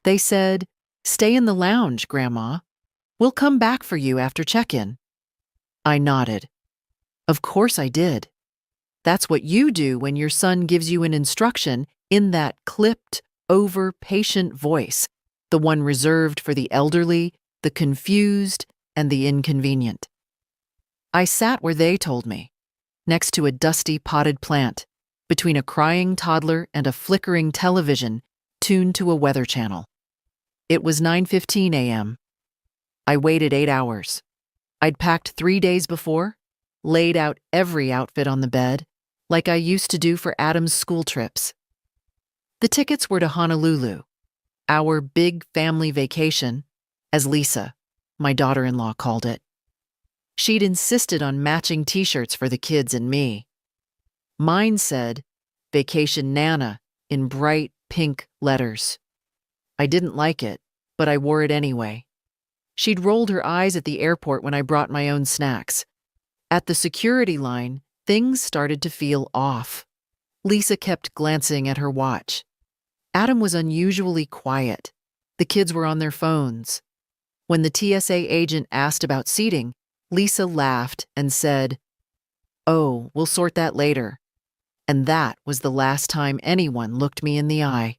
They said, "Stay in the lounge, Grandma. We'll come back for you after check-in." I nodded. Of course I did. That's what you do when your son gives you an instruction in that clipped, over-patient voice, the one reserved for the elderly, the confused, and the inconvenient. I sat where they told me, next to a dusty potted plant, between a crying toddler and a flickering television tuned to a weather channel. It was 9:15 a.m. I waited 8 hours. I'd packed 3 days before, laid out every outfit on the bed, like I used to do for Adam's school trips. The tickets were to Honolulu, our big family vacation, as Lisa, my daughter-in-law, called it. She'd insisted on matching t-shirts for the kids and me. Mine said, "Vacation Nana," in bright pink letters. I didn't like it, but I wore it anyway. She'd rolled her eyes at the airport when I brought my own snacks. At the security line, things started to feel off. Lisa kept glancing at her watch. Adam was unusually quiet. The kids were on their phones. When the TSA agent asked about seating, Lisa laughed and said, "Oh, we'll sort that later." And that was the last time anyone looked me in the eye.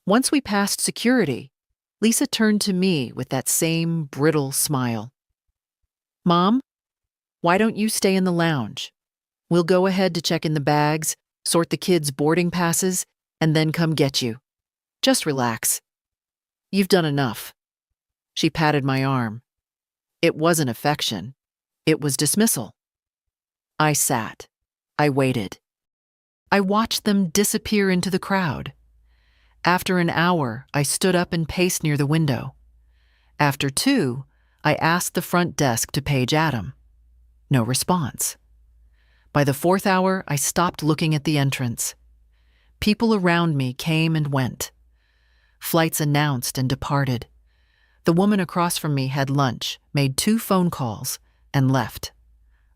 Once we passed security, Lisa turned to me with that same brittle smile. "Mom, why don't you stay in the lounge? We'll go ahead to check in the bags, sort the kids' boarding passes, and then come get you. Just relax. You've done enough." She patted my arm. It wasn't affection. It was dismissal. I sat. I waited. I watched them disappear into the crowd. After an hour, I stood up and paced near the window. After 2, I asked the front desk to page Adam. No response. By the 4th hour, I stopped looking at the entrance. People around me came and went. Flights announced and departed. The woman across from me had lunch, made 2 phone calls, and left.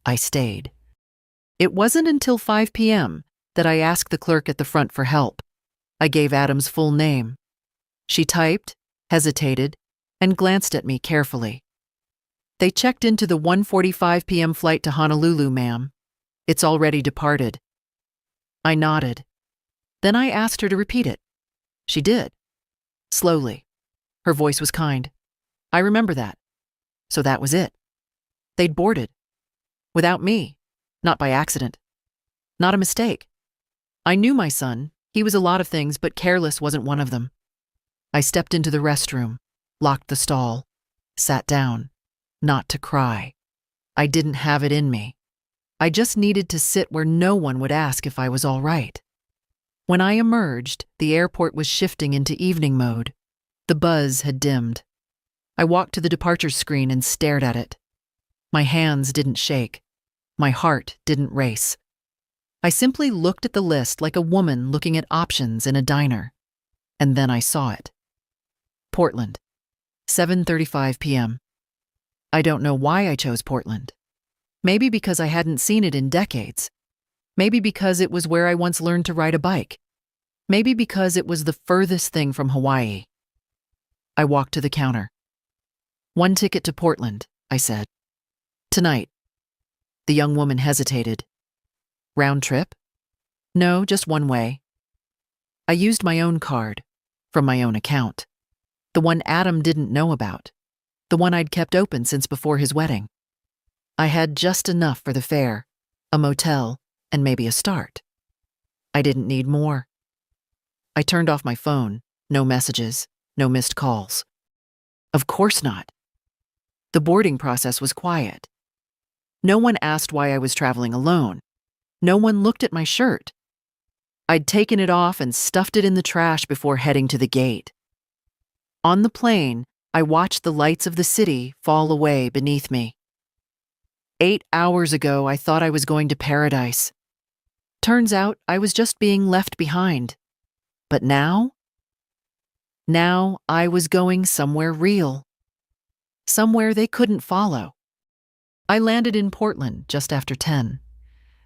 I stayed. It wasn't until 5 p.m. that I asked the clerk at the front for help. I gave Adam's full name. She typed, hesitated, and glanced at me carefully. "They checked into the 1:45 p.m. flight to Honolulu, ma'am. It's already departed." I nodded. Then I asked her to repeat it. She did. Slowly. Her voice was kind. "I remember that." So that was it. They'd boarded. Without me. Not by accident. Not a mistake. I knew my son. He was a lot of things, but careless wasn't one of them. I stepped into the restroom, locked the stall, sat down. Not to cry. I didn't have it in me. I just needed to sit where no one would ask if I was all right. When I emerged, the airport was shifting into evening mode. The buzz had dimmed. I walked to the departure screen and stared at it. My hands didn't shake. My heart didn't race. I simply looked at the list like a woman looking at options in a diner. And then I saw it. Portland, 7:35 p.m. I don't know why I chose Portland. Maybe because I hadn't seen it in decades. Maybe because it was where I once learned to ride a bike. Maybe because it was the furthest thing from Hawaii. I walked to the counter. "1 ticket to Portland," I said. "Tonight." The young woman hesitated. "Round trip?" "No, just one way." I used my own card, from my own account. The one Adam didn't know about. The one I'd kept open since before his wedding. I had just enough for the fare, a motel, and maybe a start. I didn't need more. I turned off my phone. No messages, no missed calls. Of course not. The boarding process was quiet. No one asked why I was traveling alone. No one looked at my shirt. I'd taken it off and stuffed it in the trash before heading to the gate. On the plane, I watched the lights of the city fall away beneath me. 8 hours ago, I thought I was going to paradise. Turns out I was just being left behind. But now? Now I was going somewhere real. Somewhere they couldn't follow. I landed in Portland just after 10.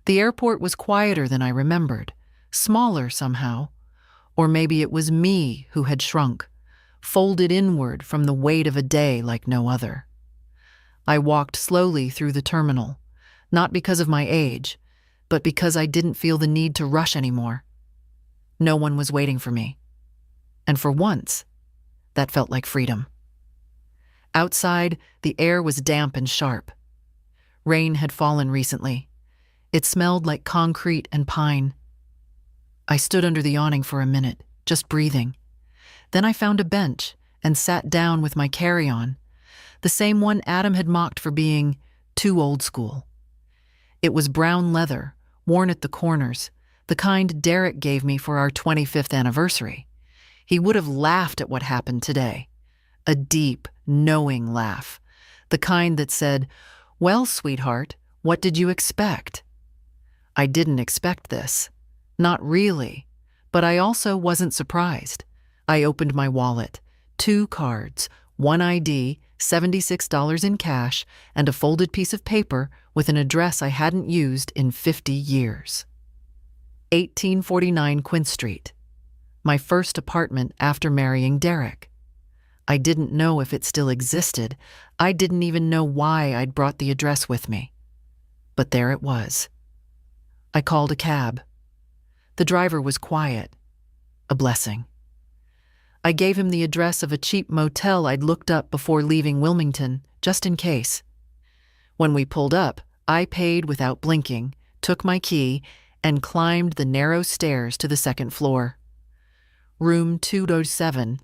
The airport was quieter than I remembered, smaller somehow. Or maybe it was me who had shrunk, folded inward from the weight of a day like no other. I walked slowly through the terminal, not because of my age, but because I didn't feel the need to rush anymore. No one was waiting for me. And for once, that felt like freedom. Outside, the air was damp and sharp. Rain had fallen recently. It smelled like concrete and pine. I stood under the awning for a minute, just breathing. Then I found a bench and sat down with my carry-on, the same one Adam had mocked for being too old school. It was brown leather, worn at the corners, the kind Derek gave me for our 25th anniversary. He would have laughed at what happened today. A deep, knowing laugh, the kind that said, "Well, sweetheart, what did you expect?" I didn't expect this. Not really, but I also wasn't surprised. I opened my wallet, 2 cards, 1 ID, $76 in cash, and a folded piece of paper with an address I hadn't used in 50 years. 1849 Quince Street. My first apartment after marrying Derek. I didn't know if it still existed. I didn't even know why I'd brought the address with me. But there it was. I called a cab. The driver was quiet. A blessing. I gave him the address of a cheap motel I'd looked up before leaving Wilmington, just in case. When we pulled up, I paid without blinking, took my key, and climbed the narrow stairs to the second floor. Room 207.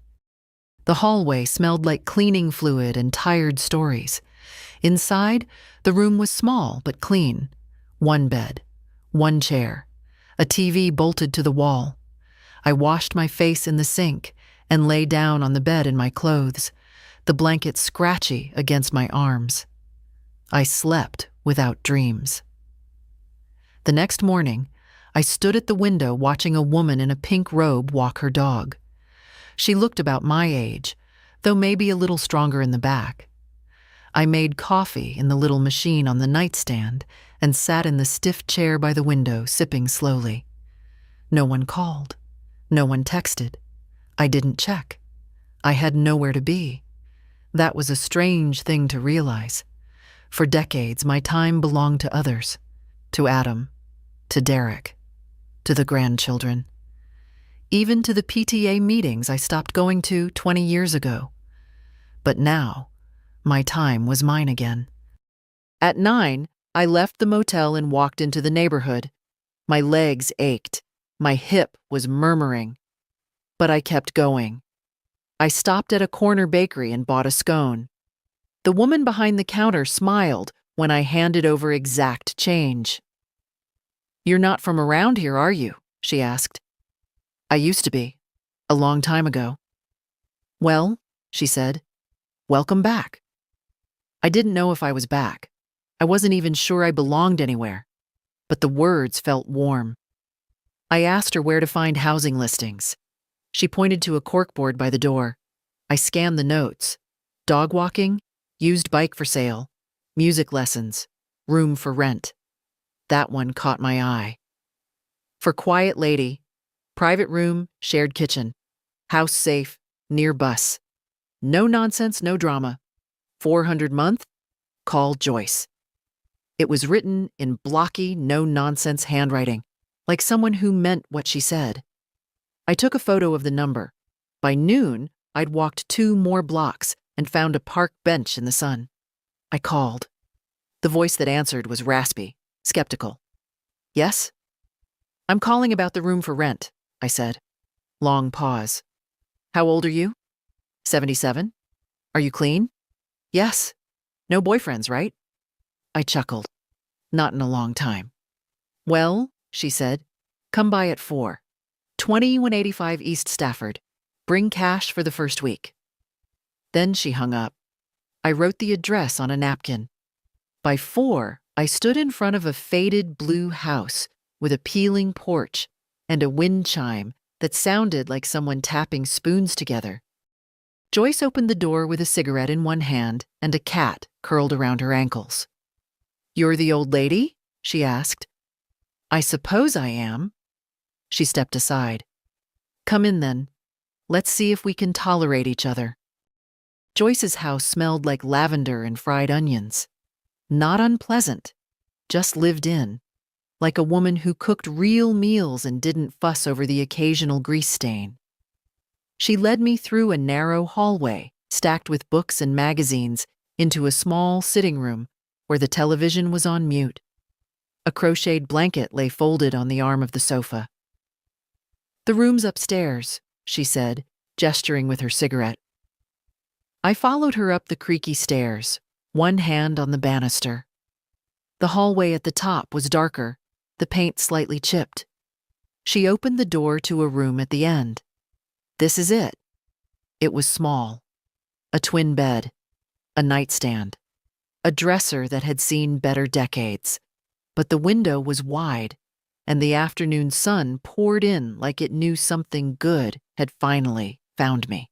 The hallway smelled like cleaning fluid and tired stories. Inside, the room was small but clean. 1 bed, 1 chair, a TV bolted to the wall. I washed my face in the sink and lay down on the bed in my clothes, the blanket scratchy against my arms. I slept without dreams. The next morning, I stood at the window watching a woman in a pink robe walk her dog. She looked about my age, though maybe a little stronger in the back. I made coffee in the little machine on the nightstand and sat in the stiff chair by the window, sipping slowly. No one called. No one texted. I didn't check. I had nowhere to be. That was a strange thing to realize. For decades, my time belonged to others. To Adam. To Derek. To the grandchildren. Even to the PTA meetings I stopped going to 20 years ago. But now, my time was mine again. At 9, I left the motel and walked into the neighborhood. My legs ached. My hip was murmuring. But I kept going. I stopped at a corner bakery and bought a scone. The woman behind the counter smiled when I handed over exact change. "You're not from around here, are you?" she asked. "I used to be, a long time ago." "Well," she said, "welcome back." I didn't know if I was back. I wasn't even sure I belonged anywhere. But the words felt warm. I asked her where to find housing listings. She pointed to a corkboard by the door. I scanned the notes. Dog walking, used bike for sale, music lessons, room for rent. That one caught my eye. For quiet lady, private room, shared kitchen, house safe, near bus. No nonsense, no drama. 400 month, call Joyce. It was written in blocky, no-nonsense handwriting, like someone who meant what she said. I took a photo of the number. By noon, I'd walked 2 more blocks and found a park bench in the sun. I called. The voice that answered was raspy, skeptical. "Yes?" "I'm calling about the room for rent," I said. Long pause. "How old are you?" 77. "Are you clean?" "Yes." "No boyfriends, right?" I chuckled. "Not in a long time." "Well," she said, "come by at 4. 2185 East Stafford. Bring cash for the first week." Then she hung up. I wrote the address on a napkin. By 4, I stood in front of a faded blue house with a peeling porch and a wind chime that sounded like someone tapping spoons together. Joyce opened the door with a cigarette in one hand and a cat curled around her ankles. "You're the old lady?" she asked. "I suppose I am." She stepped aside. "Come in then. Let's see if we can tolerate each other. Joyce's house smelled like lavender and fried onions. Not unpleasant, just lived in, like a woman who cooked real meals and didn't fuss over the occasional grease stain. She led me through a narrow hallway, stacked with books and magazines, into a small sitting room where the television was on mute. A crocheted blanket lay folded on the arm of the sofa. "The room's upstairs," she said, gesturing with her cigarette. I followed her up the creaky stairs, one hand on the banister. The hallway at the top was darker, the paint slightly chipped. She opened the door to a room at the end. This is it. It was small. A twin bed, a nightstand, a dresser that had seen better decades. But the window was wide, and the afternoon sun poured in like it knew something good had finally found me.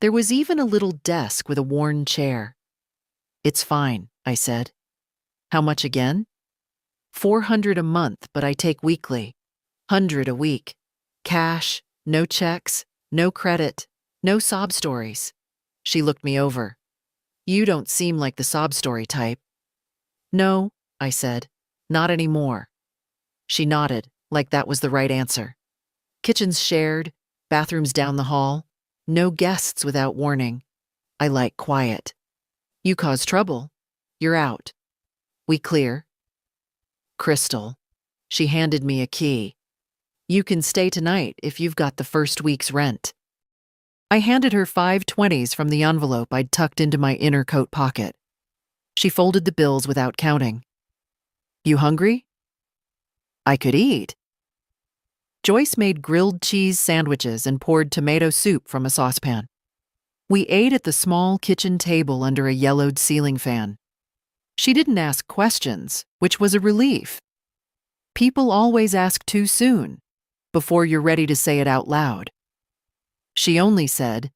There was even a little desk with a worn chair. "It's fine," I said. "How much again?" "400 a month, but I take weekly. 100 a week. Cash, no checks, no credit, no sob stories." She looked me over. "You don't seem like the sob story type." "No," I said, "not anymore." She nodded, like that was the right answer. Kitchens shared, bathrooms down the hall. No guests without warning. I like quiet. "You cause trouble. You're out." "We clear." "Crystal." She handed me a key. "You can stay tonight if you've got the first week's rent." I handed her 5 20s from the envelope I'd tucked into my inner coat pocket. She folded the bills without counting. "You hungry?" I could eat. Joyce made grilled cheese sandwiches and poured tomato soup from a saucepan. We ate at the small kitchen table under a yellowed ceiling fan. She didn't ask questions, which was a relief. People always ask too soon, before you're ready to say it out loud. She only said,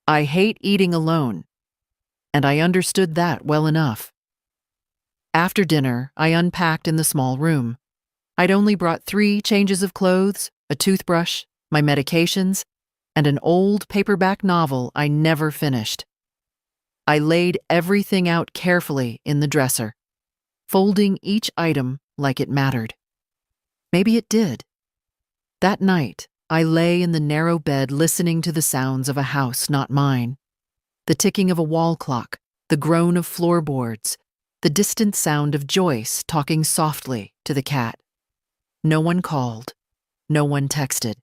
"I hate eating alone," and I understood that well enough. After dinner, I unpacked in the small room. I'd only brought 3 changes of clothes, a toothbrush, my medications, and an old paperback novel I never finished. I laid everything out carefully in the dresser, folding each item like it mattered. Maybe it did. That night, I lay in the narrow bed listening to the sounds of a house not mine. The ticking of a wall clock, the groan of floorboards, the distant sound of Joyce talking softly to the cat. No one called. No one texted.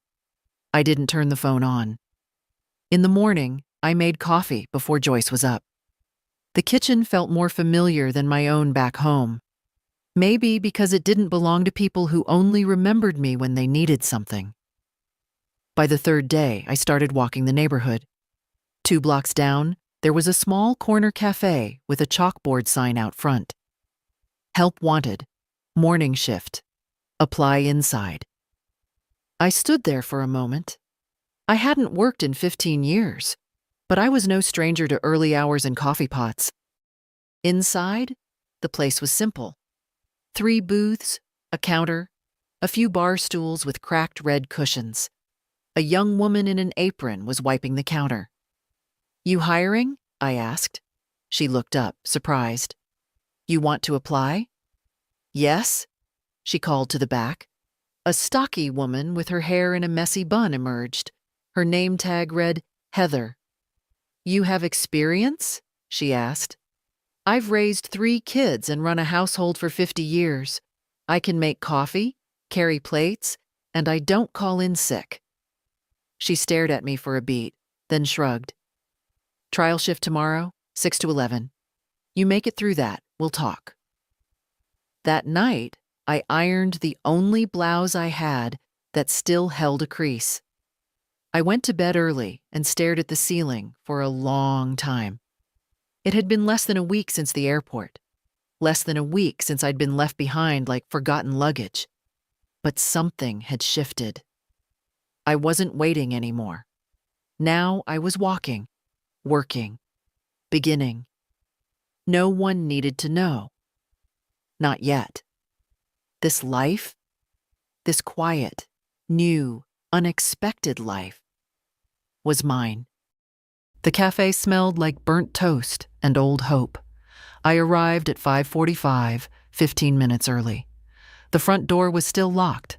I didn't turn the phone on. In the morning, I made coffee before Joyce was up. The kitchen felt more familiar than my own back home. Maybe because it didn't belong to people who only remembered me when they needed something. By the 3rd day, I started walking the neighborhood. 2 blocks down, there was a small corner cafe with a chalkboard sign out front. "Help wanted. Morning shift. Apply inside." I stood there for a moment. I hadn't worked in 15 years, but I was no stranger to early hours and coffee pots. Inside, the place was simple. 3 booths, a counter, a few bar stools with cracked red cushions. A young woman in an apron was wiping the counter. "You hiring?" I asked. She looked up, surprised. "You want to apply?" "Yes," she called to the back. A stocky woman with her hair in a messy bun emerged. Her name tag read, Heather. "You have experience?" she asked. "I've raised 3 kids and run a household for 50 years. I can make coffee, carry plates, and I don't call in sick." She stared at me for a beat, then shrugged. "Trial shift tomorrow, 6 to 11. You make it through that, we'll talk." That night, I ironed the only blouse I had that still held a crease. I went to bed early and stared at the ceiling for a long time. It had been less than a week since the airport, less than a week since I'd been left behind like forgotten luggage. But something had shifted. I wasn't waiting anymore. Now I was walking, working, beginning. No one needed to know. Not yet. This life, this quiet, new, unexpected life, was mine. The cafe smelled like burnt toast and old hope. I arrived at 5:45, 15 minutes early. The front door was still locked.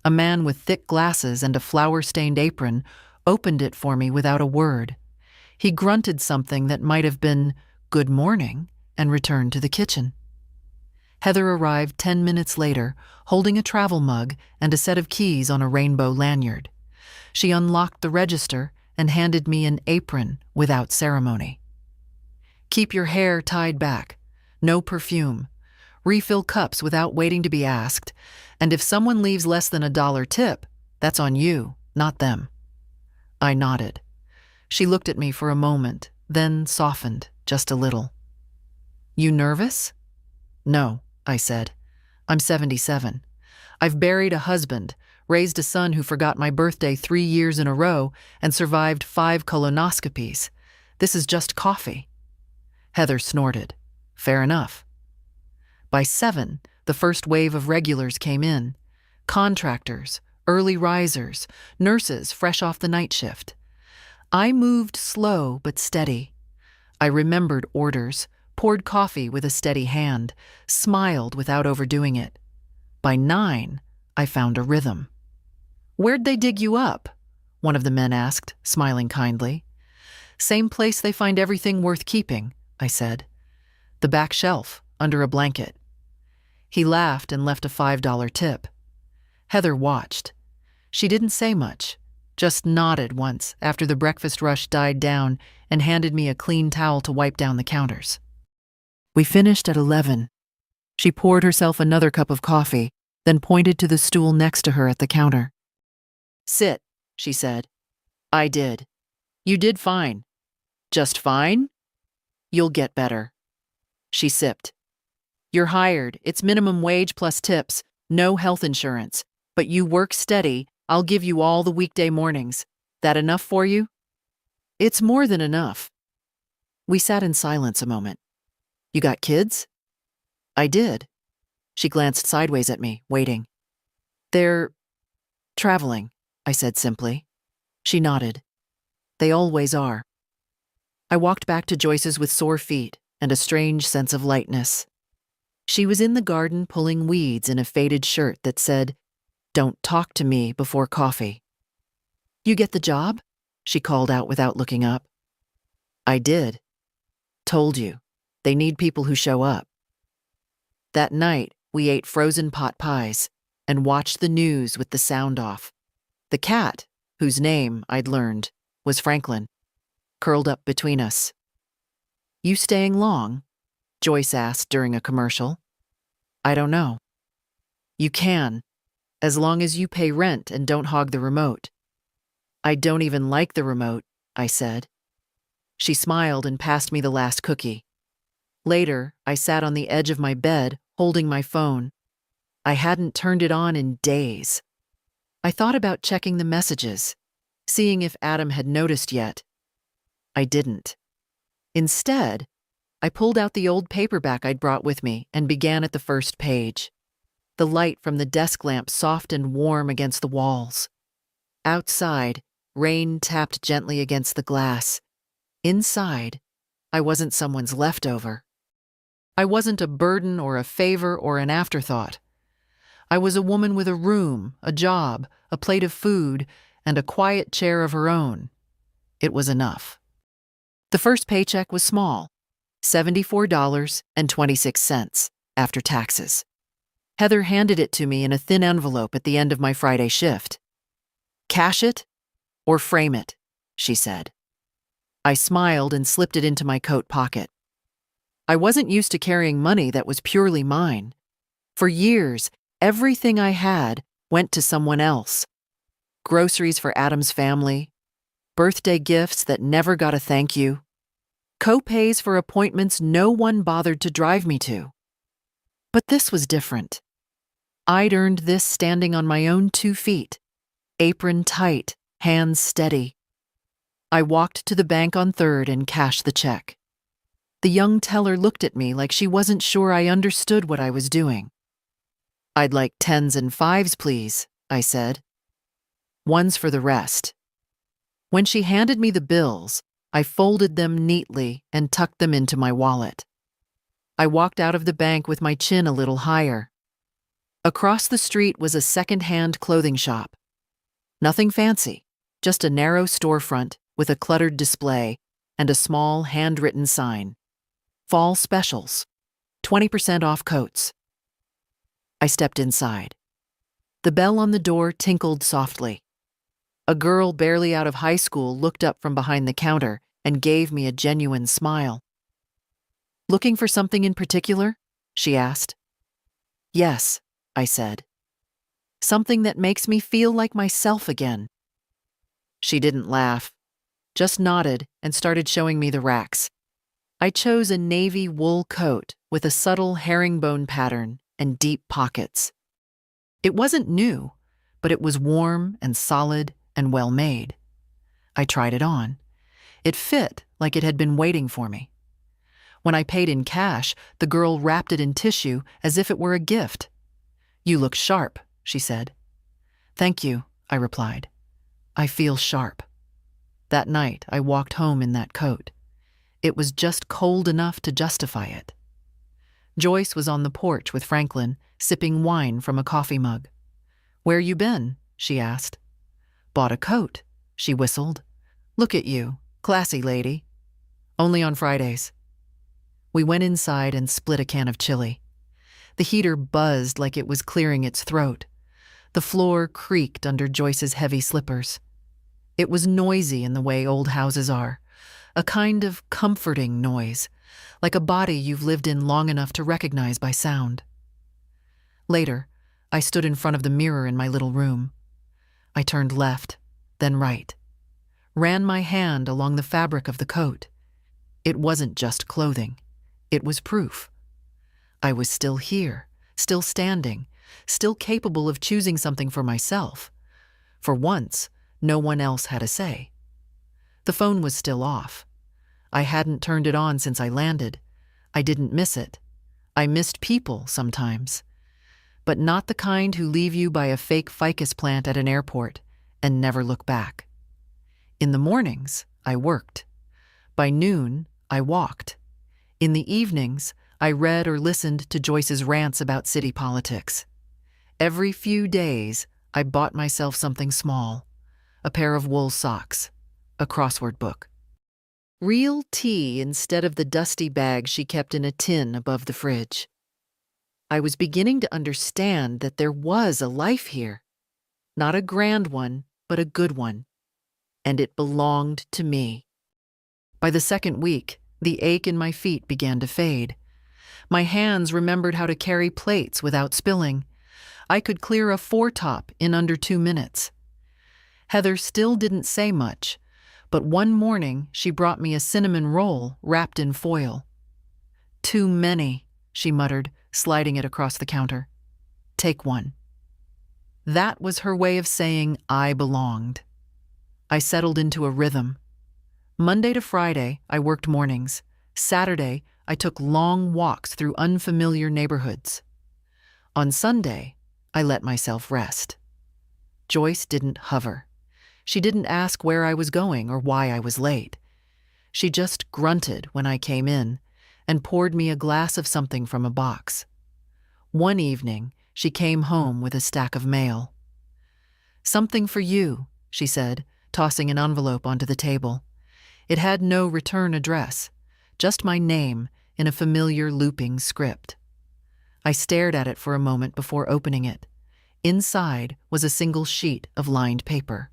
A man with thick glasses and a flour-stained apron opened it for me without a word. He grunted something that might have been "good morning" and returned to the kitchen. Heather arrived 10 minutes later, holding a travel mug and a set of keys on a rainbow lanyard. She unlocked the register and handed me an apron without ceremony. "Keep your hair tied back. No perfume. Refill cups without waiting to be asked. And if someone leaves less than $1 tip, that's on you, not them." I nodded. She looked at me for a moment, then softened just a little. "You nervous?" "No," I said. "I'm 77. I've buried a husband, raised a son who forgot my birthday 3 years in a row, and survived 5 colonoscopies. This is just coffee." Heather snorted. "Fair enough." By 7, the first wave of regulars came in. Contractors, early risers, nurses fresh off the night shift. I moved slow but steady. I remembered orders, poured coffee with a steady hand, smiled without overdoing it. By 9, I found a rhythm. "Where'd they dig you up?" one of the men asked, smiling kindly. "Same place they find everything worth keeping," I said. "The back shelf, under a blanket." He laughed and left a $5 tip. Heather watched. She didn't say much, just nodded once after the breakfast rush died down and handed me a clean towel to wipe down the counters. We finished at 11. She poured herself another cup of coffee, then pointed to the stool next to her at the counter. "Sit," she said. I did. "You did fine." "Just fine?" "You'll get better." She sipped. "You're hired. It's minimum wage plus tips, no health insurance. But you work steady. I'll give you all the weekday mornings. That enough for you?" "It's more than enough." We sat in silence a moment. "You got kids?" I did. She glanced sideways at me, waiting. "They're traveling," I said simply. She nodded. "They always are." I walked back to Joyce's with sore feet and a strange sense of lightness. She was in the garden pulling weeds in a faded shirt that said, "Don't talk to me before coffee." "You get the job?" she called out without looking up. I did. "Told you. They need people who show up." That night, we ate frozen pot pies and watched the news with the sound off. The cat, whose name I'd learned, was Franklin, curled up between us. "You staying long?" Joyce asked during a commercial. "I don't know." "You can, as long as you pay rent and don't hog the remote." "I don't even like the remote," I said. She smiled and passed me the last cookie. Later, I sat on the edge of my bed, holding my phone. I hadn't turned it on in days. I thought about checking the messages, seeing if Adam had noticed yet. I didn't. Instead, I pulled out the old paperback I'd brought with me and began at the first page. The light from the desk lamp soft and warm against the walls. Outside, rain tapped gently against the glass. Inside, I wasn't someone's leftover. I wasn't a burden or a favor or an afterthought. I was a woman with a room, a job, a plate of food, and a quiet chair of her own. It was enough. The first paycheck was small, $74.26 after taxes. Heather handed it to me in a thin envelope at the end of my Friday shift. "Cash it or frame it," she said. I smiled and slipped it into my coat pocket. I wasn't used to carrying money that was purely mine. For years, everything I had went to someone else. Groceries for Adam's family, birthday gifts that never got a thank you, co-pays for appointments no one bothered to drive me to. But this was different. I'd earned this standing on my own 2 feet, apron tight, hands steady. I walked to the bank on 3rd and cashed the check. The young teller looked at me like she wasn't sure I understood what I was doing. "I'd like 10s and 5s, please," I said. "One's for the rest." When she handed me the bills, I folded them neatly and tucked them into my wallet. I walked out of the bank with my chin a little higher. Across the street was a second-hand clothing shop. Nothing fancy, just a narrow storefront with a cluttered display and a small handwritten sign. Fall specials, 20% off coats. I stepped inside. The bell on the door tinkled softly. A girl barely out of high school looked up from behind the counter and gave me a genuine smile. "Looking for something in particular?" she asked. "Yes," I said. "Something that makes me feel like myself again." She didn't laugh, just nodded and started showing me the racks. I chose a navy wool coat with a subtle herringbone pattern and deep pockets. It wasn't new, but it was warm and solid and well made. I tried it on. It fit like it had been waiting for me. When I paid in cash, the girl wrapped it in tissue as if it were a gift. "You look sharp," she said. "Thank you," I replied. "I feel sharp." That night, I walked home in that coat. It was just cold enough to justify it. Joyce was on the porch with Franklin, sipping wine from a coffee mug. "Where you been?" she asked. "Bought a coat," she whistled. "Look at you, classy lady." "Only on Fridays." We went inside and split a can of chili. The heater buzzed like it was clearing its throat. The floor creaked under Joyce's heavy slippers. It was noisy in the way old houses are, a kind of comforting noise, like a body you've lived in long enough to recognize by sound. Later, I stood in front of the mirror in my little room. I turned left, then right, ran my hand along the fabric of the coat. It wasn't just clothing. It was proof. I was still here, still standing, still capable of choosing something for myself. For once, no one else had a say. The phone was still off. I hadn't turned it on since I landed. I didn't miss it. I missed people sometimes, but not the kind who leave you by a fake ficus plant at an airport and never look back. In the mornings, I worked. By noon, I walked. In the evenings, I read or listened to Joyce's rants about city politics. Every few days, I bought myself something small, a pair of wool socks, a crossword book. Real tea instead of the dusty bag she kept in a tin above the fridge. I was beginning to understand that there was a life here. Not a grand one, but a good one. And it belonged to me. By the second week, the ache in my feet began to fade. My hands remembered how to carry plates without spilling. I could clear a four-top in under 2 minutes. Heather still didn't say much, but one morning she brought me a cinnamon roll wrapped in foil. "Too many," she muttered, sliding it across the counter. "Take one." That was her way of saying I belonged. I settled into a rhythm. Monday to Friday, I worked mornings. Saturday, I took long walks through unfamiliar neighborhoods. On Sunday, I let myself rest. Joyce didn't hover. She didn't ask where I was going or why I was late. She just grunted when I came in and poured me a glass of something from a box. One evening, she came home with a stack of mail. "Something for you," she said, tossing an envelope onto the table. It had no return address, just my name in a familiar looping script. I stared at it for a moment before opening it. Inside was a single sheet of lined paper.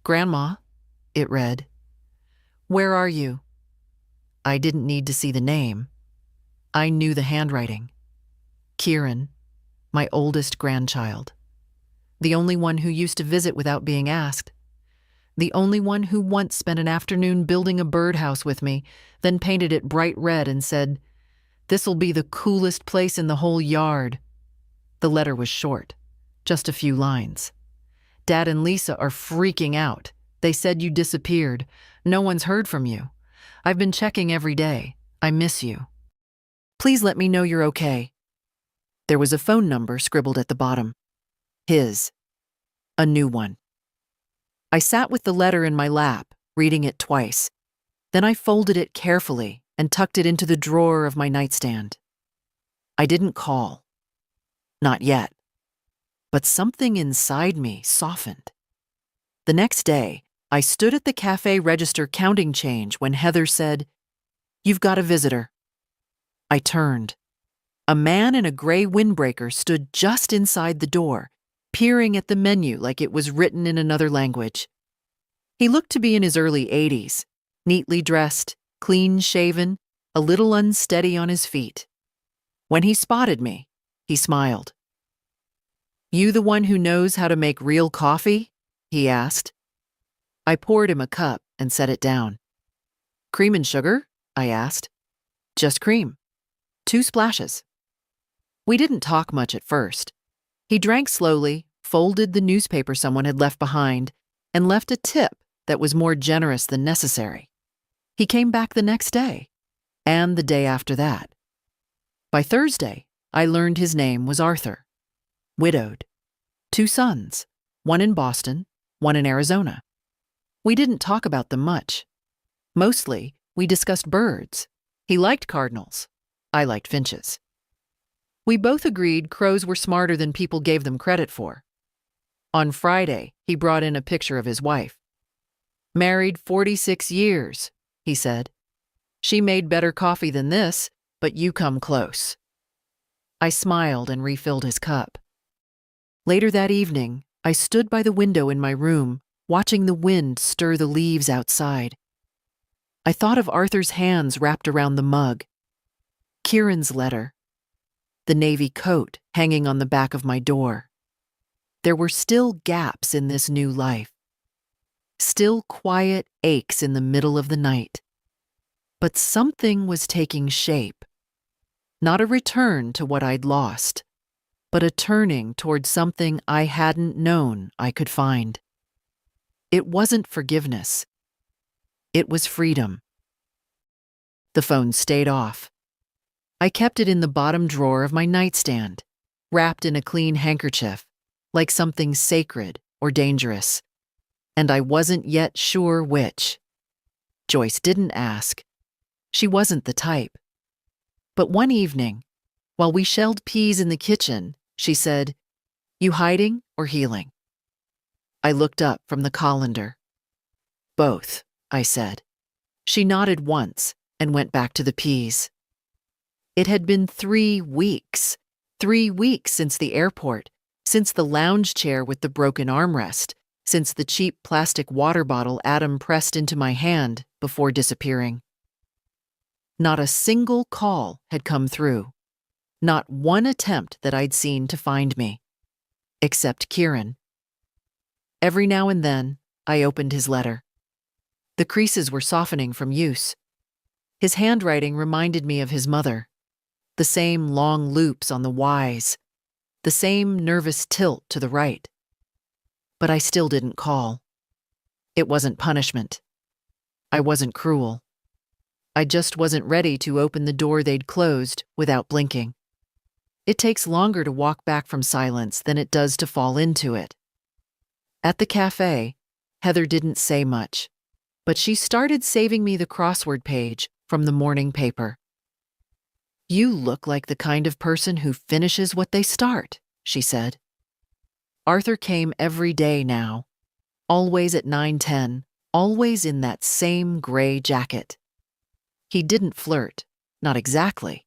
"Grandma," it read. "Where are you?" I didn't need to see the name. I knew the handwriting. Kieran, my oldest grandchild. The only one who used to visit without being asked. The only one who once spent an afternoon building a birdhouse with me, then painted it bright red and said, "This'll be the coolest place in the whole yard." The letter was short, just a few lines. "Dad and Lisa are freaking out. They said you disappeared. No one's heard from you. I've been checking every day. I miss you. Please let me know you're okay." There was a phone number scribbled at the bottom. His. A new one. I sat with the letter in my lap, reading it twice. Then I folded it carefully and tucked it into the drawer of my nightstand. I didn't call. Not yet. But something inside me softened. The next day, I stood at the cafe register counting change when Heather said, "You've got a visitor." I turned. A man in a gray windbreaker stood just inside the door, peering at the menu like it was written in another language. He looked to be in his early 80s, neatly dressed, clean-shaven, a little unsteady on his feet. When he spotted me, he smiled. "You the one who knows how to make real coffee?" he asked. I poured him a cup and set it down. "Cream and sugar?" I asked. "Just cream. 2 splashes." We didn't talk much at first. He drank slowly, folded the newspaper someone had left behind, and left a tip that was more generous than necessary. He came back the next day, and the day after that. By Thursday, I learned his name was Arthur. Widowed. 2 sons, one in Boston, one in Arizona. We didn't talk about them much. Mostly, we discussed birds. He liked cardinals. I liked finches. We both agreed crows were smarter than people gave them credit for. On Friday, he brought in a picture of his wife. "Married 46 years, he said. "She made better coffee than this, but you come close." I smiled and refilled his cup. Later that evening, I stood by the window in my room, watching the wind stir the leaves outside. I thought of Arthur's hands wrapped around the mug, Kieran's letter, the navy coat hanging on the back of my door. There were still gaps in this new life. Still quiet aches in the middle of the night. But something was taking shape. Not a return to what I'd lost, but a turning toward something I hadn't known I could find. It wasn't forgiveness. It was freedom. The phone stayed off. I kept it in the bottom drawer of my nightstand, wrapped in a clean handkerchief, like something sacred or dangerous. And I wasn't yet sure which. Joyce didn't ask. She wasn't the type. But one evening, while we shelled peas in the kitchen, she said, "You hiding or healing?" I looked up from the colander. "Both," I said. She nodded once and went back to the peas. It had been 3 weeks. 3 weeks since the airport, since the lounge chair with the broken armrest, since the cheap plastic water bottle Adam pressed into my hand before disappearing. Not a single call had come through. Not one attempt that I'd seen to find me. Except Kieran. Every now and then, I opened his letter. The creases were softening from use. His handwriting reminded me of his mother. The same long loops on the Y's. The same nervous tilt to the right. But I still didn't call. It wasn't punishment. I wasn't cruel. I just wasn't ready to open the door they'd closed without blinking. It takes longer to walk back from silence than it does to fall into it. At the cafe, Heather didn't say much, but she started saving me the crossword page from the morning paper. "You look like the kind of person who finishes what they start," she said. Arthur came every day now, always at 9:10, always in that same gray jacket. He didn't flirt, not exactly,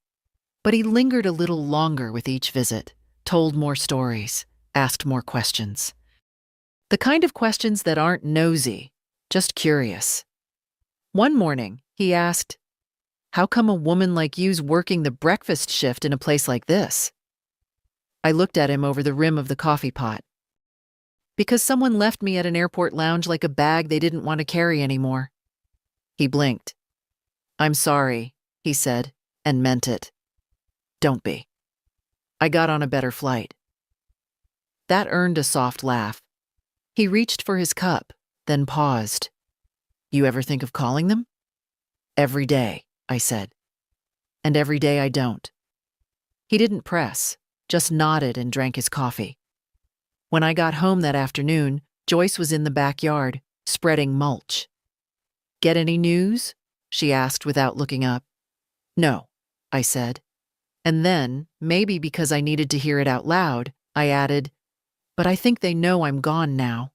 but he lingered a little longer with each visit, told more stories, asked more questions. The kind of questions that aren't nosy, just curious. One morning, he asked, "How come a woman like you's working the breakfast shift in a place like this?" I looked at him over the rim of the coffee pot. "Because someone left me at an airport lounge like a bag they didn't want to carry anymore." He blinked. "I'm sorry," he said, and meant it. "Don't be. I got on a better flight." That earned a soft laugh. He reached for his cup, then paused. "You ever think of calling them?" "Every day," I said. "And every day I don't." He didn't press, just nodded and drank his coffee. When I got home that afternoon, Joyce was in the backyard, spreading mulch. "Get any news?" she asked without looking up. "No," I said. And then, maybe because I needed to hear it out loud, I added, "But I think they know I'm gone now."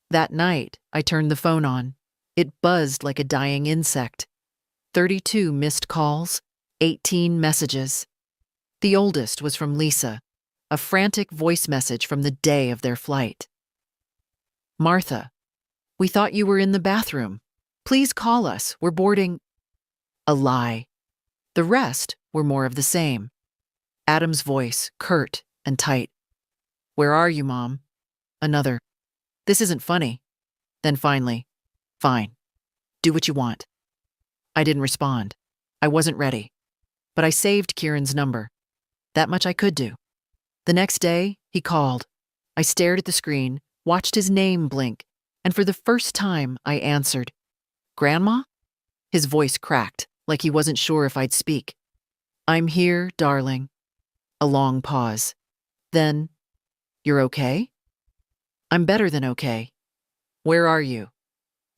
That night, I turned the phone on. It buzzed like a dying insect. 32 missed calls, 18 messages. The oldest was from Lisa, a frantic voice message from the day of their flight. "Martha, we thought you were in the bathroom. Please call us, we're boarding." A lie. The rest were more of the same. Adam's voice, curt and tight. "Where are you, Mom?" Another. "This isn't funny." Then finally, "Fine. Do what you want." I didn't respond. I wasn't ready. But I saved Kieran's number. That much I could do. The next day, he called. I stared at the screen, watched his name blink, and for the first time, I answered. "Grandma?" His voice cracked, like he wasn't sure if I'd speak. "I'm here, darling." A long pause. Then, "You're okay?" "I'm better than okay." "Where are you?"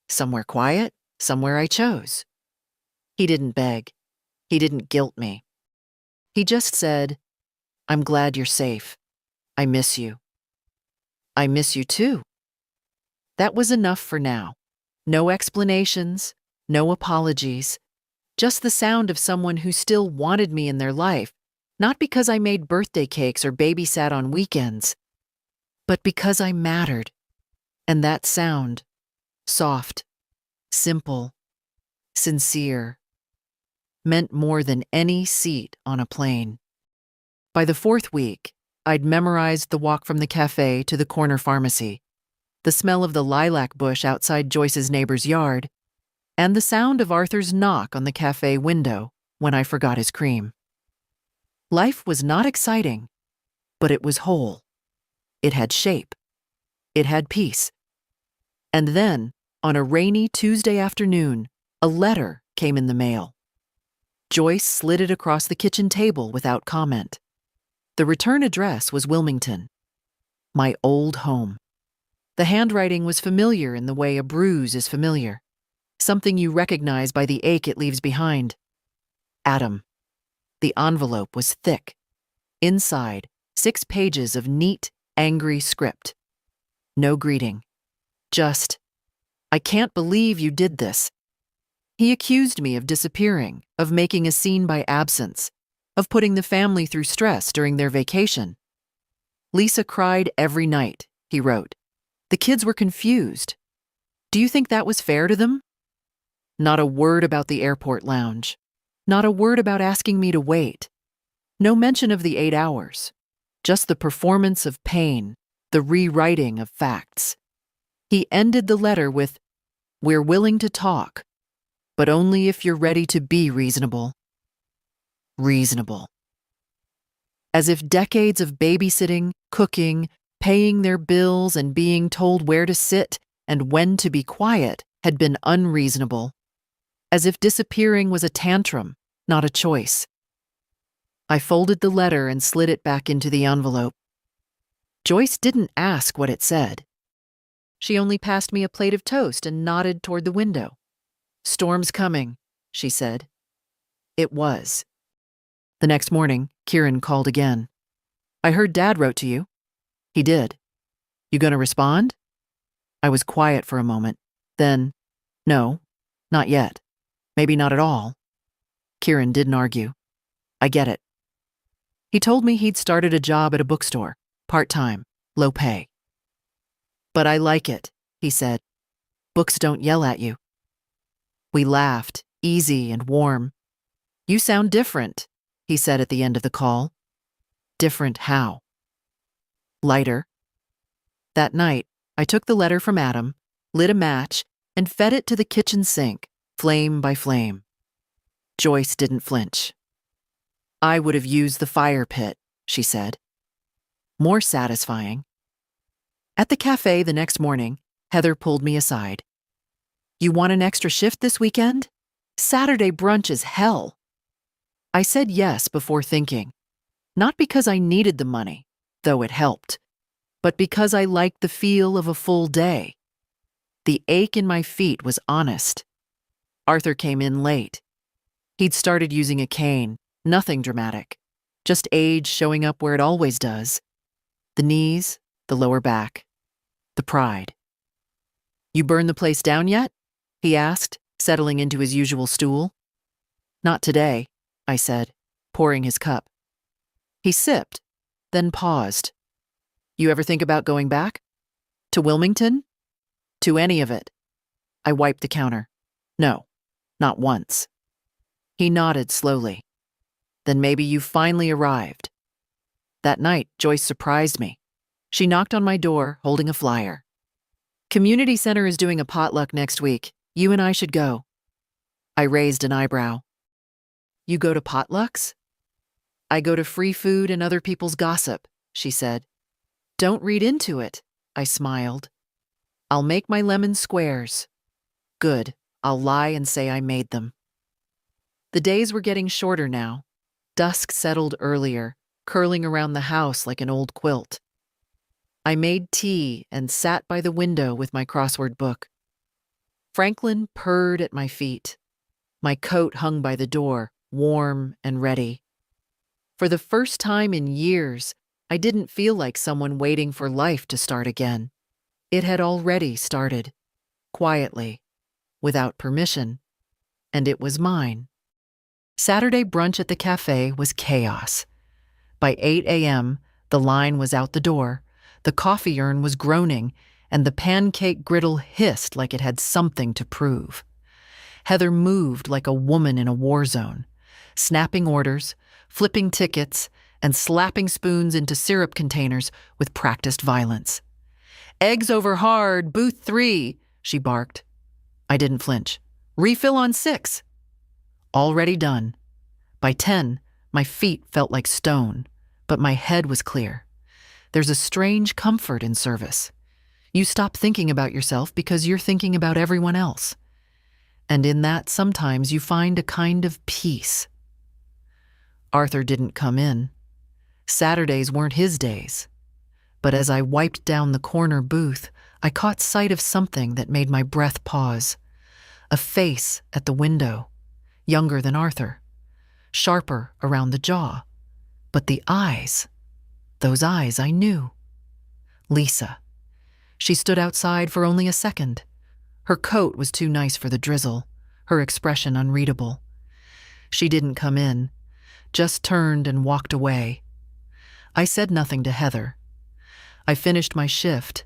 "Somewhere quiet, somewhere I chose." He didn't beg. He didn't guilt me. He just said, "I'm glad you're safe. I miss you." "I miss you too." That was enough for now. No explanations, no apologies, just the sound of someone who still wanted me in their life, not because I made birthday cakes or babysat on weekends, but because I mattered. And that sound, soft, simple, sincere, meant more than any seat on a plane. By the 4th week, I'd memorized the walk from the cafe to the corner pharmacy, the smell of the lilac bush outside Joyce's neighbor's yard, and the sound of Arthur's knock on the cafe window when I forgot his cream. Life was not exciting, but it was whole. It had shape. It had peace. And then, on a rainy Tuesday afternoon, a letter came in the mail. Joyce slid it across the kitchen table without comment. The return address was Wilmington, my old home. The handwriting was familiar in the way a bruise is familiar, something you recognize by the ache it leaves behind. Adam. The envelope was thick. Inside, 6 pages of neat, angry script. No greeting. Just, "I can't believe you did this." He accused me of disappearing, of making a scene by absence, of putting the family through stress during their vacation. "Lisa cried every night," he wrote. "The kids were confused. Do you think that was fair to them?" Not a word about the airport lounge. Not a word about asking me to wait. No mention of the 8 hours. Just the performance of pain, the rewriting of facts. He ended the letter with, "We're willing to talk, but only if you're ready to be reasonable." Reasonable. As if decades of babysitting, cooking, paying their bills, and being told where to sit and when to be quiet had been unreasonable. As if disappearing was a tantrum, not a choice. I folded the letter and slid it back into the envelope. Joyce didn't ask what it said. She only passed me a plate of toast and nodded toward the window. "Storm's coming," she said. It was. The next morning, Kieran called again. "I heard Dad wrote to you." He did. "You gonna respond?" I was quiet for a moment. Then, "No, not yet. Maybe not at all." Kieran didn't argue. "I get it." He told me he'd started a job at a bookstore, part-time, low pay. "But I like it," he said. "Books don't yell at you." We laughed, easy and warm. "You sound different," he said at the end of the call. Different how? Lighter. That night, I took the letter from Adam, lit a match, and fed it to the kitchen sink, flame by flame. Joyce didn't flinch. "I would have used the fire pit," she said. More satisfying. At the cafe the next morning, Heather pulled me aside. "You want an extra shift this weekend? Saturday brunch is hell." I said yes before thinking. Not because I needed the money, though it helped, but because I liked the feel of a full day. The ache in my feet was honest. Arthur came in late. He'd started using a cane, nothing dramatic, just age showing up where it always does. The knees, the lower back, the pride. "You burned the place down yet?" he asked, settling into his usual stool. "Not today," I said, pouring his cup. He sipped, then paused. "You ever think about going back? To Wilmington? To any of it?" I wiped the counter. "No, not once." He nodded slowly. "Then maybe you finally arrived." That night, Joyce surprised me. She knocked on my door, holding a flyer. "Community Center is doing a potluck next week. You and I should go." I raised an eyebrow. "You go to potlucks?" "I go to free food and other people's gossip," she said. "Don't read into it," I smiled. "I'll make my lemon squares." "Good, I'll lie and say I made them." The days were getting shorter now. Dusk settled earlier, curling around the house like an old quilt. I made tea and sat by the window with my crossword book. Franklin purred at my feet. My coat hung by the door, warm and ready. For the first time in years, I didn't feel like someone waiting for life to start again. It had already started, quietly, without permission, and it was mine. Saturday brunch at the cafe was chaos. By 8 a.m., the line was out the door, the coffee urn was groaning, and the pancake griddle hissed like it had something to prove. Heather moved like a woman in a war zone, snapping orders, flipping tickets, and slapping spoons into syrup containers with practiced violence. "Eggs over hard, booth 3, she barked. I didn't flinch. "Refill on 6. Already done. By 10, my feet felt like stone, but my head was clear. There's a strange comfort in service. You stop thinking about yourself because you're thinking about everyone else. And in that, sometimes you find a kind of peace. Arthur didn't come in. Saturdays weren't his days. But as I wiped down the corner booth, I caught sight of something that made my breath pause. A face at the window, younger than Arthur, sharper around the jaw. But the eyes, those eyes I knew. Lisa. She stood outside for only a second. Her coat was too nice for the drizzle, her expression unreadable. She didn't come in, just turned and walked away. I said nothing to Heather. I finished my shift,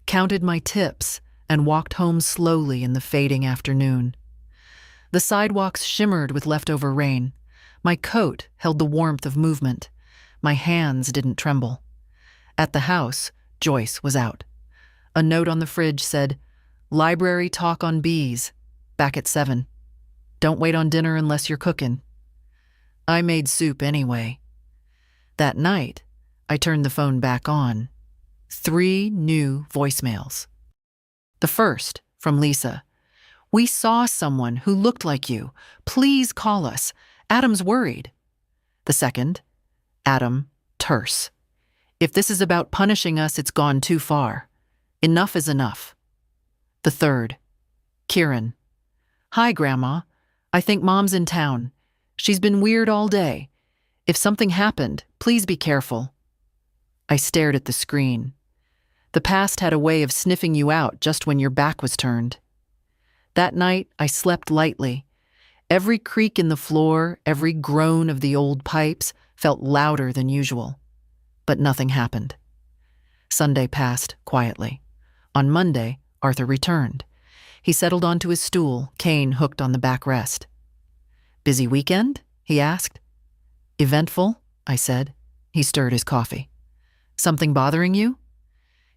counted my tips, and walked home slowly in the fading afternoon. The sidewalks shimmered with leftover rain. My coat held the warmth of movement. My hands didn't tremble. At the house, Joyce was out. A note on the fridge said, "Library talk on bees, back at 7. Don't wait on dinner unless you're cooking." I made soup anyway. That night, I turned the phone back on. 3 new voicemails. The first, from Lisa. "We saw someone who looked like you. Please call us. Adam's worried." The second, Adam, terse. "If this is about punishing us, it's gone too far. Enough is enough." The third, Kieran. "Hi, Grandma. I think Mom's in town. She's been weird all day. If something happened, please be careful." I stared at the screen. The past had a way of sniffing you out just when your back was turned. That night, I slept lightly. Every creak in the floor, every groan of the old pipes felt louder than usual. But nothing happened. Sunday passed quietly. On Monday, Arthur returned. He settled onto his stool, cane hooked on the backrest. "Busy weekend?" he asked. "Eventful," I said. He stirred his coffee. "Something bothering you?"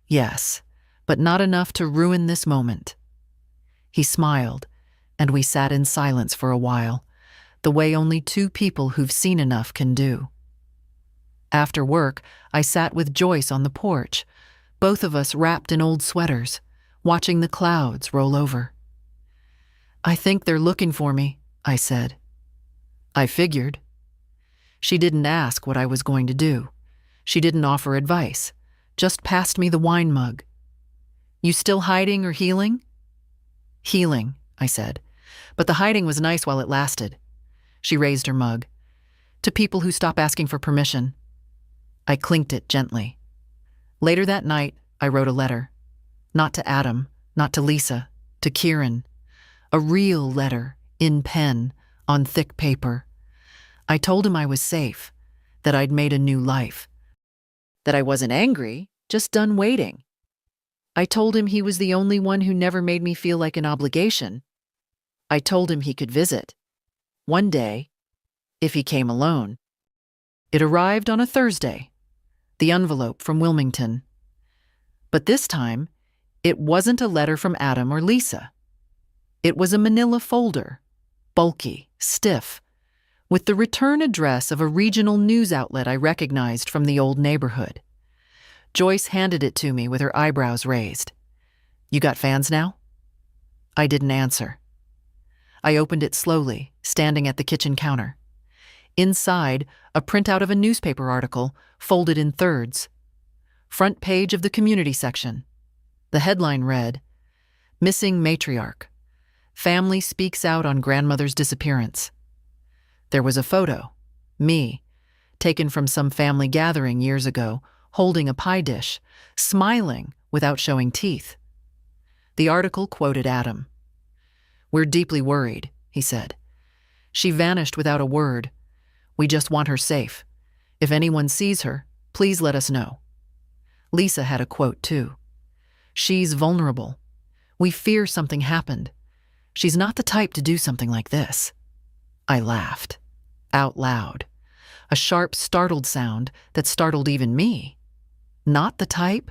"Yes, but not enough to ruin this moment." He smiled, and we sat in silence for a while, the way only 2 people who've seen enough can do. After work, I sat with Joyce on the porch, both of us wrapped in old sweaters, watching the clouds roll over. "I think they're looking for me," I said. "I figured." She didn't ask what I was going to do. She didn't offer advice, just passed me the wine mug. You still hiding or healing? Healing, I said. But the hiding was nice while it lasted. She raised her mug. To people who stop asking for permission. I clinked it gently. Later that night, I wrote a letter. Not to Adam, not to Lisa, to Kieran. A real letter, in pen, on thick paper. I told him I was safe, that I'd made a new life. That I wasn't angry, just done waiting. I told him he was the only one who never made me feel like an obligation. I told him he could visit. One day, if he came alone. It arrived on a Thursday, the envelope from Wilmington. But this time, it wasn't a letter from Adam or Lisa. It was a manila folder, bulky, stiff, with the return address of a regional news outlet I recognized from the old neighborhood. Joyce handed it to me with her eyebrows raised. You got fans now? I didn't answer. I opened it slowly, standing at the kitchen counter. Inside, a printout of a newspaper article, folded in thirds. Front page of the community section. The headline read, Missing Matriarch. Family speaks out on grandmother's disappearance. There was a photo, me, taken from some family gathering years ago, holding a pie dish, smiling without showing teeth. The article quoted Adam. We're deeply worried, he said. She vanished without a word. We just want her safe. If anyone sees her, please let us know. Lisa had a quote too. She's vulnerable. We fear something happened. She's not the type to do something like this. I laughed. Out loud. A sharp, startled sound that startled even me. Not the type?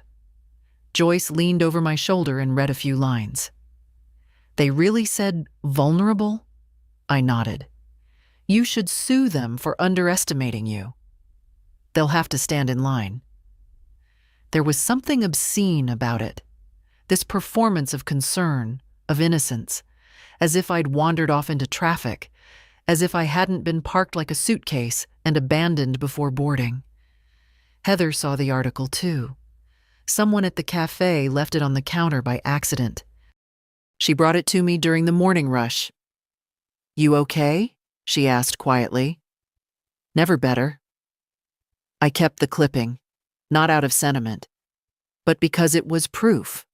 Joyce leaned over my shoulder and read a few lines. They really said vulnerable? I nodded. You should sue them for underestimating you. They'll have to stand in line. There was something obscene about it. This performance of concern, of innocence, as if I'd wandered off into traffic, as if I hadn't been parked like a suitcase and abandoned before boarding. Heather saw the article too. Someone at the cafe left it on the counter by accident. She brought it to me during the morning rush. You okay? She asked quietly. Never better. I kept the clipping, not out of sentiment, but because it was proof.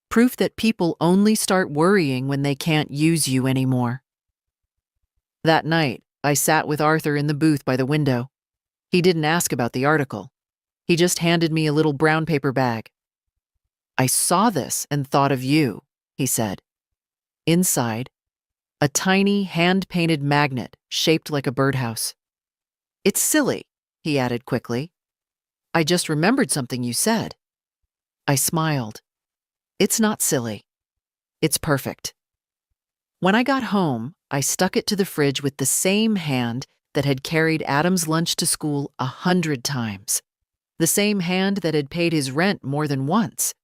Proof that people only start worrying when they can't use you anymore. That night, I sat with Arthur in the booth by the window. He didn't ask about the article. He just handed me a little brown paper bag. I saw this and thought of you, he said. Inside, a tiny hand-painted magnet shaped like a birdhouse. It's silly, he added quickly. I just remembered something you said. I smiled. It's not silly. It's perfect. When I got home, I stuck it to the fridge with the same hand that had carried Adam's lunch to school 100 times. The same hand that had paid his rent more than once.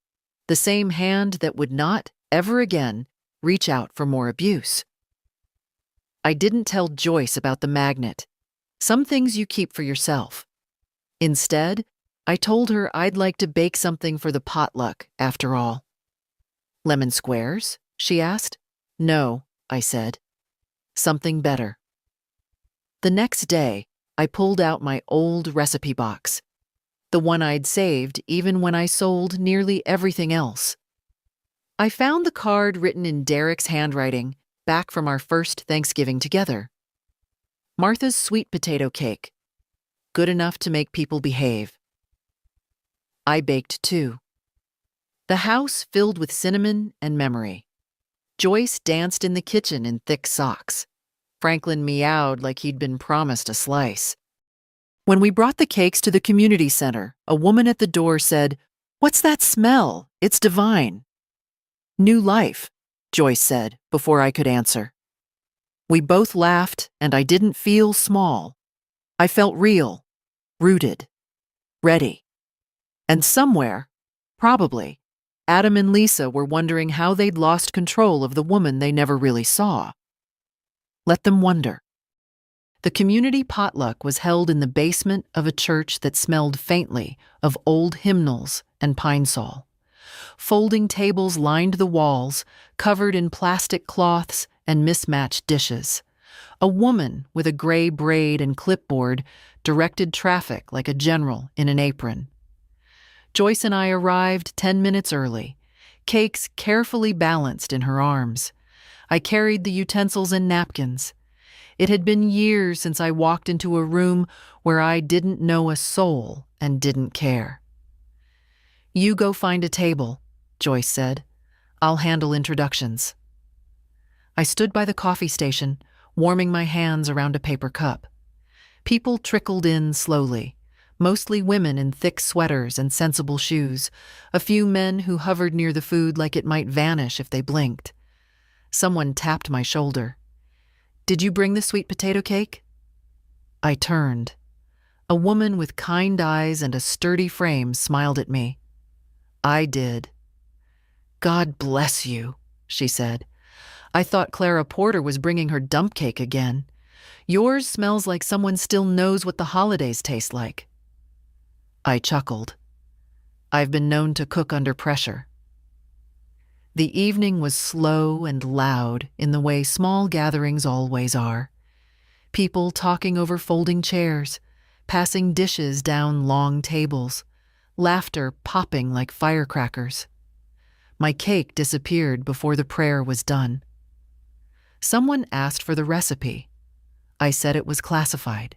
The same hand that would not, ever again, reach out for more abuse. I didn't tell Joyce about the magnet. Some things you keep for yourself. Instead, I told her I'd like to bake something for the potluck, after all. Lemon squares? She asked. No, I said. Something better. The next day, I pulled out my old recipe box. The one I'd saved even when I sold nearly everything else. I found the card written in Derek's handwriting, back from our first Thanksgiving together. Martha's sweet potato cake. Good enough to make people behave. I baked too. The house filled with cinnamon and memory. Joyce danced in the kitchen in thick socks. Franklin meowed like he'd been promised a slice. When we brought the cakes to the community center, a woman at the door said, "What's that smell? It's divine." New life, Joyce said before I could answer. We both laughed, and I didn't feel small. I felt real, rooted, ready. And somewhere, probably, Adam and Lisa were wondering how they'd lost control of the woman they never really saw. Let them wonder. The community potluck was held in the basement of a church that smelled faintly of old hymnals and pine sol. Folding tables lined the walls, covered in plastic cloths and mismatched dishes. A woman with a gray braid and clipboard directed traffic like a general in an apron. Joyce and I arrived 10 minutes early, cakes carefully balanced in her arms. I carried the utensils and napkins. It had been years since I walked into a room where I didn't know a soul and didn't care. "You go find a table," Joyce said. "I'll handle introductions." I stood by the coffee station, warming my hands around a paper cup. People trickled in slowly, mostly women in thick sweaters and sensible shoes, a few men who hovered near the food like it might vanish if they blinked. Someone tapped my shoulder. "Did you bring the sweet potato cake?" I turned. A woman with kind eyes and a sturdy frame smiled at me. "I did." "God bless you," she said. "I thought Clara Porter was bringing her dump cake again. Yours smells like someone still knows what the holidays taste like." I chuckled. I've been known to cook under pressure. The evening was slow and loud in the way small gatherings always are. People talking over folding chairs, passing dishes down long tables, laughter popping like firecrackers. My cake disappeared before the prayer was done. Someone asked for the recipe. I said it was classified.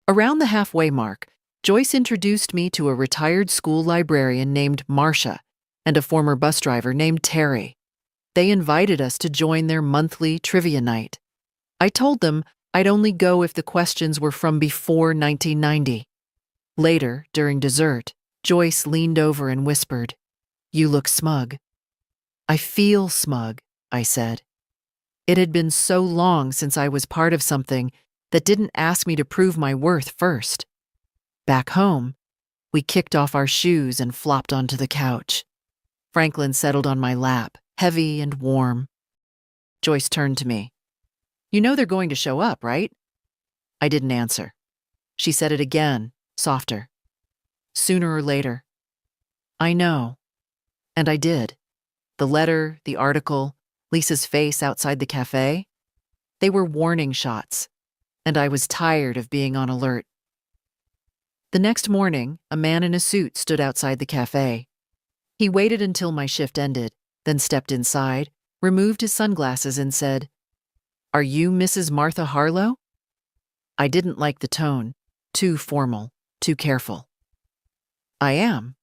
Around the halfway mark, Joyce introduced me to a retired school librarian named Marcia and a former bus driver named Terry. They invited us to join their monthly trivia night. I told them I'd only go if the questions were from before 1990. Later, during dessert, Joyce leaned over and whispered, "You look smug." "I feel smug," I said. It had been so long since I was part of something that didn't ask me to prove my worth first. Back home, we kicked off our shoes and flopped onto the couch. Franklin settled on my lap, heavy and warm. Joyce turned to me. "You know they're going to show up, right?" I didn't answer. She said it again, softer. "Sooner or later." "I know." And I did. The letter, the article, Lisa's face outside the cafe. They were warning shots, and I was tired of being on alert. The next morning, a man in a suit stood outside the cafe. He waited until my shift ended, then stepped inside, removed his sunglasses and said, "Are you Mrs. Martha Harlow?" I didn't like the tone. Too formal, too careful. "I am."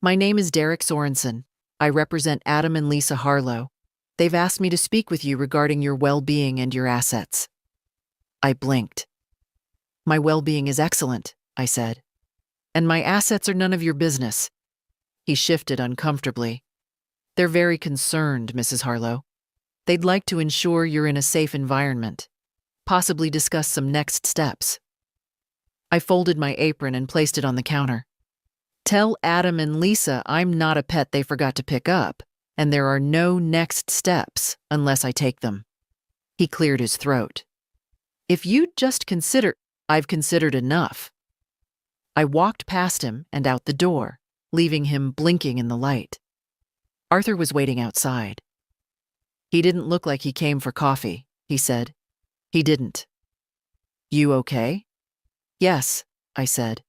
"My name is Derek Sorensen. I represent Adam and Lisa Harlow. They've asked me to speak with you regarding your well-being and your assets." I blinked. "My well-being is excellent," I said. "And my assets are none of your business." He shifted uncomfortably. "They're very concerned, Mrs. Harlow. They'd like to ensure you're in a safe environment, possibly discuss some next steps." I folded my apron and placed it on the counter. "Tell Adam and Lisa I'm not a pet they forgot to pick up, and there are no next steps unless I take them." He cleared his throat. "If you'd just consider—" "I've considered enough." I walked past him and out the door, leaving him blinking in the light. Arthur was waiting outside. "He didn't look like he came for coffee," he said. "He didn't." "You okay?" "Yes," I said.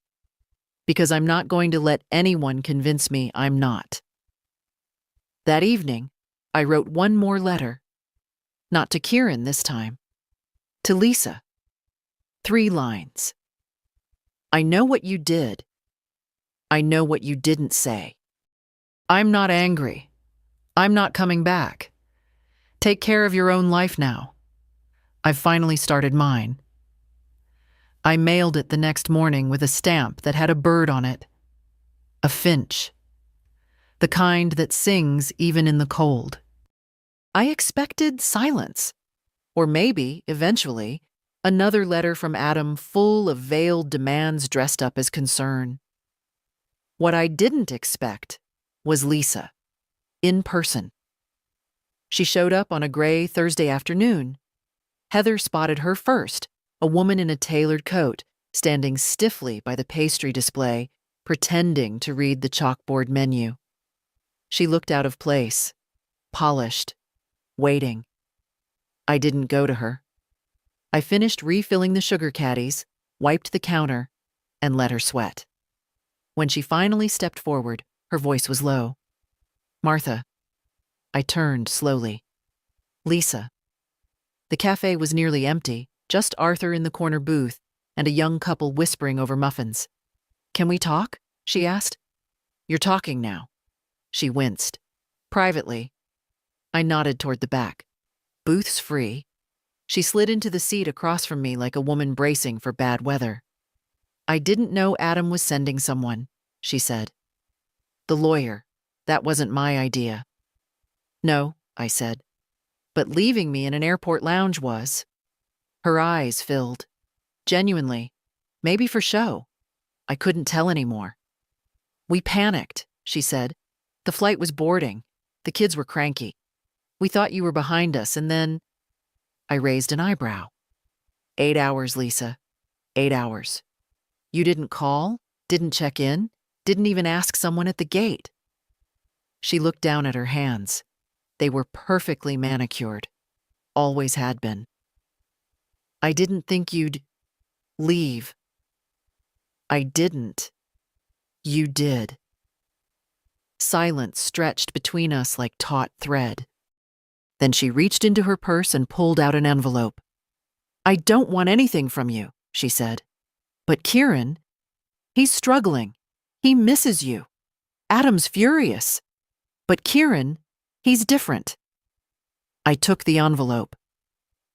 "Because I'm not going to let anyone convince me I'm not." That evening, I wrote one more letter. Not to Kieran this time. To Lisa. 3 lines. "I know what you did. I know what you didn't say. I'm not angry. I'm not coming back. Take care of your own life now. I've finally started mine." I mailed it the next morning with a stamp that had a bird on it. A finch. The kind that sings even in the cold. I expected silence. Or maybe, eventually, another letter from Adam full of veiled demands dressed up as concern. What I didn't expect was Lisa, in person. She showed up on a gray Thursday afternoon. Heather spotted her first, a woman in a tailored coat, standing stiffly by the pastry display, pretending to read the chalkboard menu. She looked out of place, polished, waiting. I didn't go to her. I finished refilling the sugar caddies, wiped the counter, and let her sweat. When she finally stepped forward, her voice was low. "Martha." I turned slowly. "Lisa." The cafe was nearly empty, just Arthur in the corner booth and a young couple whispering over muffins. "Can we talk?" she asked. "You're talking now." She winced. "Privately." I nodded toward the back. "Booth's free." She slid into the seat across from me like a woman bracing for bad weather. "I didn't know Adam was sending someone," she said. "The lawyer. That wasn't my idea." "No," I said. "But leaving me in an airport lounge was." Her eyes filled. Genuinely. Maybe for show. I couldn't tell anymore. "We panicked," she said. "The flight was boarding. The kids were cranky. We thought you were behind us, and then—" I raised an eyebrow. 8 hours, Lisa. 8 hours. You didn't call, didn't check in, didn't even ask someone at the gate." She looked down at her hands. They were perfectly manicured. Always had been. "I didn't think you'd leave." "I didn't. You did." Silence stretched between us like taut thread. Then she reached into her purse and pulled out an envelope. "I don't want anything from you," she said. "But Kieran, he's struggling. He misses you. Adam's furious. But Kieran, he's different." I took the envelope.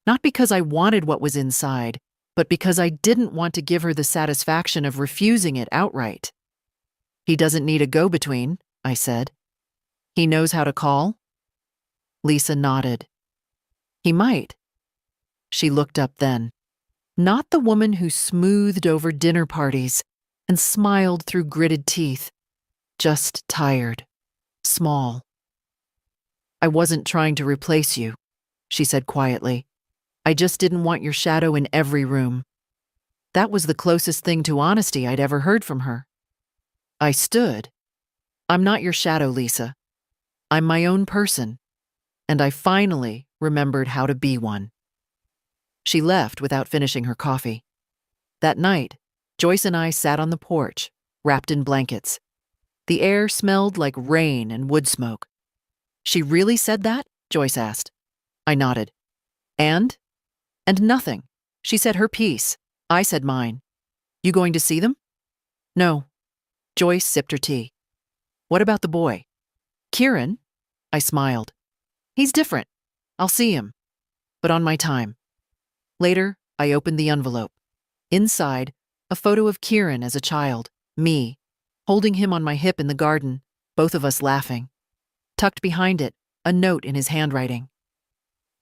Not because I wanted what was inside, but because I didn't want to give her the satisfaction of refusing it outright. "He doesn't need a go-between," I said. "He knows how to call?" Lisa nodded. "He might." She looked up then. Not the woman who smoothed over dinner parties and smiled through gritted teeth. Just tired. Small. "I wasn't trying to replace you," she said quietly. "I just didn't want your shadow in every room." That was the closest thing to honesty I'd ever heard from her. I stood. "I'm not your shadow, Lisa. I'm my own person. And I finally remembered how to be one." She left without finishing her coffee. That night, Joyce and I sat on the porch, wrapped in blankets. The air smelled like rain and wood smoke. "She really said that?" Joyce asked. I nodded. "And?" "And nothing. She said her piece. I said mine. You going to see them?" "No." Joyce sipped her tea. "What about the boy?" "Kieran?" I smiled. "He's different. I'll see him. But on my time." Later, I opened the envelope. Inside, a photo of Kieran as a child, me, holding him on my hip in the garden, both of us laughing. Tucked behind it, a note in his handwriting.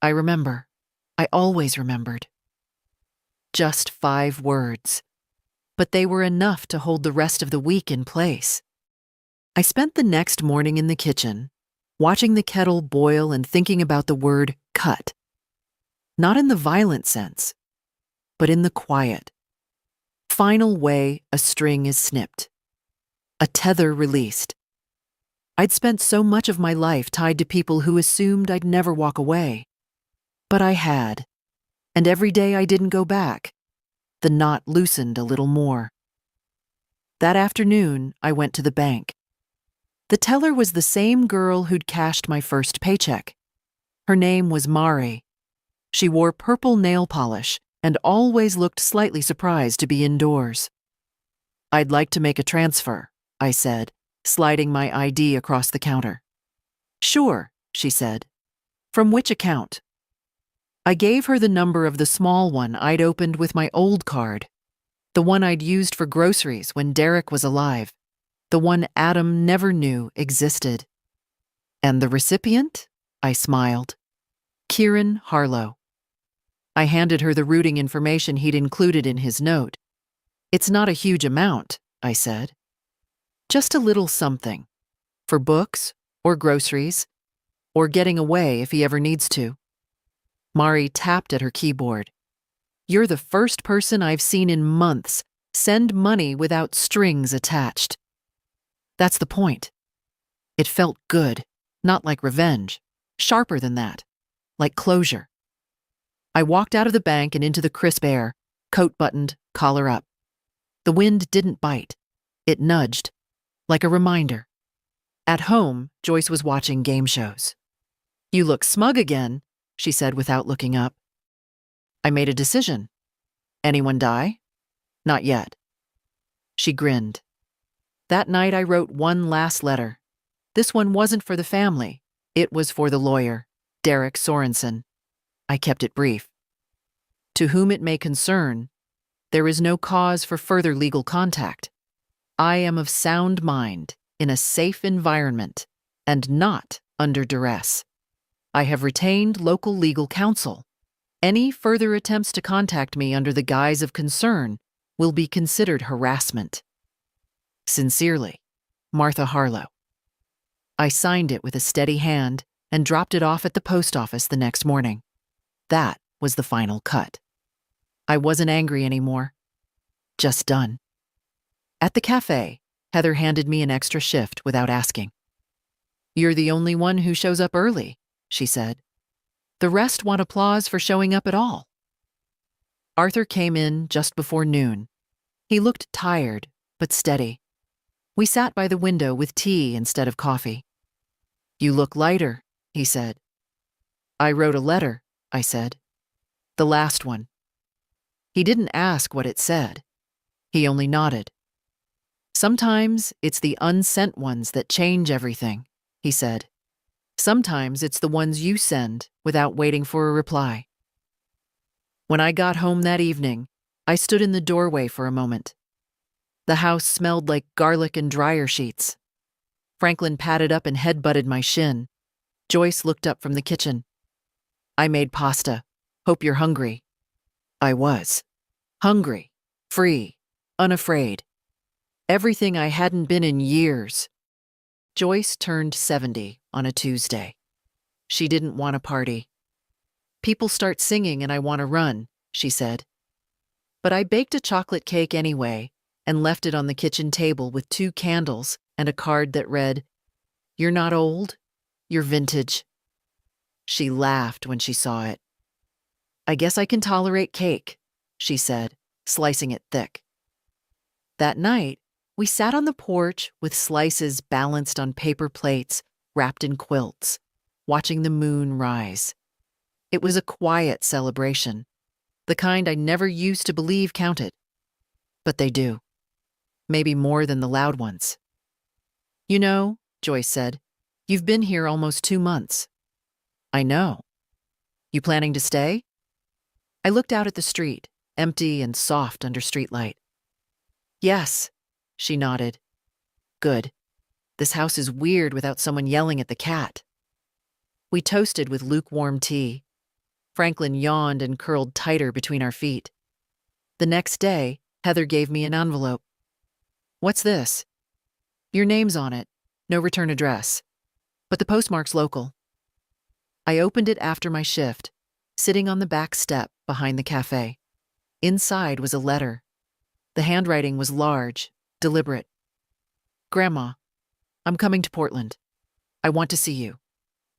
I remember. I always remembered. Just 5 words. But they were enough to hold the rest of the week in place. I spent the next morning in the kitchen, watching the kettle boil and thinking about the word cut. Not in the violent sense, but in the quiet. Final way a string is snipped. A tether released. I'd spent so much of my life tied to people who assumed I'd never walk away. But I had. And every day I didn't go back, the knot loosened a little more. That afternoon, I went to the bank. The teller was the same girl who'd cashed my first paycheck. Her name was Mari. She wore purple nail polish and always looked slightly surprised to be indoors. "I'd like to make a transfer," I said, sliding my ID across the counter. "Sure," she said. "From which account?" I gave her the number of the small one I'd opened with my old card, the one I'd used for groceries when Derek was alive, the one Adam never knew existed. "And the recipient?" I smiled. "Kieran Harlow." I handed her the routing information he'd included in his note. "It's not a huge amount," I said. "Just a little something. For books, or groceries, or getting away if he ever needs to." Mari tapped at her keyboard. You're the first person I've seen in months send money without strings attached. That's the point. It felt good, not like revenge, sharper than that, like closure. I walked out of the bank and into the crisp air, coat buttoned, collar up. The wind didn't bite. It nudged, like a reminder. At home, Joyce was watching game shows. "You look smug again," she said without looking up. I made a decision. "Anyone die?" "Not yet." She grinned. That night I wrote one last letter. This one wasn't for the family. It was for the lawyer, Derek Sorensen. I kept it brief. "To whom it may concern, there is no cause for further legal contact. I am of sound mind, in a safe environment, and not under duress. I have retained local legal counsel. Any further attempts to contact me under the guise of concern will be considered harassment. Sincerely, Martha Harlow." I signed it with a steady hand and dropped it off at the post office the next morning. That was the final cut. I wasn't angry anymore. Just done. At the cafe, Heather handed me an extra shift without asking. "You're the only one who shows up early," she said. "The rest want applause for showing up at all." Arthur came in just before noon. He looked tired, but steady. We sat by the window with tea instead of coffee. "You look lighter," he said. "I wrote a letter," I said. "The last one." He didn't ask what it said. He only nodded. "Sometimes it's the unsent ones that change everything," he said. "Sometimes it's the ones you send without waiting for a reply." When I got home that evening, I stood in the doorway for a moment. The house smelled like garlic and dryer sheets. Franklin patted up and headbutted my shin. Joyce looked up from the kitchen. "I made pasta. Hope you're hungry." I was. Hungry, free, unafraid. Everything I hadn't been in years. Joyce turned 70 on a Tuesday. She didn't want a party. "People start singing and I want to run," she said. But I baked a chocolate cake anyway and left it on the kitchen table with 2 candles and a card that read, "You're not old, you're vintage." She laughed when she saw it. "I guess I can tolerate cake," she said, slicing it thick. That night, we sat on the porch with slices balanced on paper plates wrapped in quilts, watching the moon rise. It was a quiet celebration, the kind I never used to believe counted. But they do. Maybe more than the loud ones. "You know," Joyce said, "you've been here almost 2 months." "I know. You planning to stay?" I looked out at the street, empty and soft under streetlight. "Yes," she nodded. "Good. This house is weird without someone yelling at the cat." We toasted with lukewarm tea. Franklin yawned and curled tighter between our feet. The next day, Heather gave me an envelope. "What's this?" "Your name's on it. No return address. But the postmark's local." I opened it after my shift, sitting on the back step behind the cafe. Inside was a letter. The handwriting was large, deliberate. "Grandma, I'm coming to Portland. I want to see you.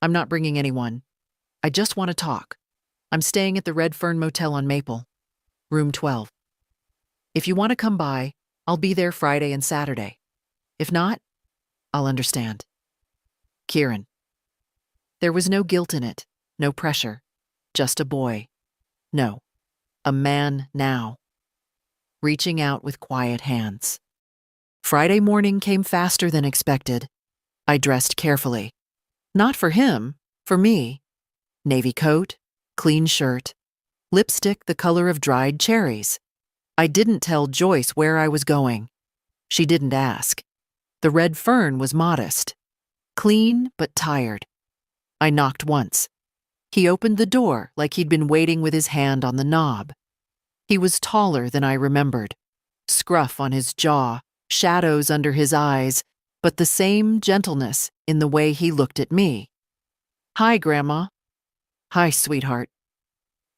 I'm not bringing anyone. I just want to talk. I'm staying at the Red Fern Motel on Maple, room 12. If you want to come by, I'll be there Friday and Saturday. If not, I'll understand. Kieran." There was no guilt in it, no pressure, just a boy. No, a man now. Reaching out with quiet hands. Friday morning came faster than expected. I dressed carefully. Not for him, for me. Navy coat, clean shirt, lipstick the color of dried cherries. I didn't tell Joyce where I was going. She didn't ask. The Red Fern was modest. Clean but tired. I knocked once. He opened the door like he'd been waiting with his hand on the knob. He was taller than I remembered. Scruff on his jaw, shadows under his eyes, but the same gentleness in the way he looked at me. "Hi, Grandma." "Hi, sweetheart."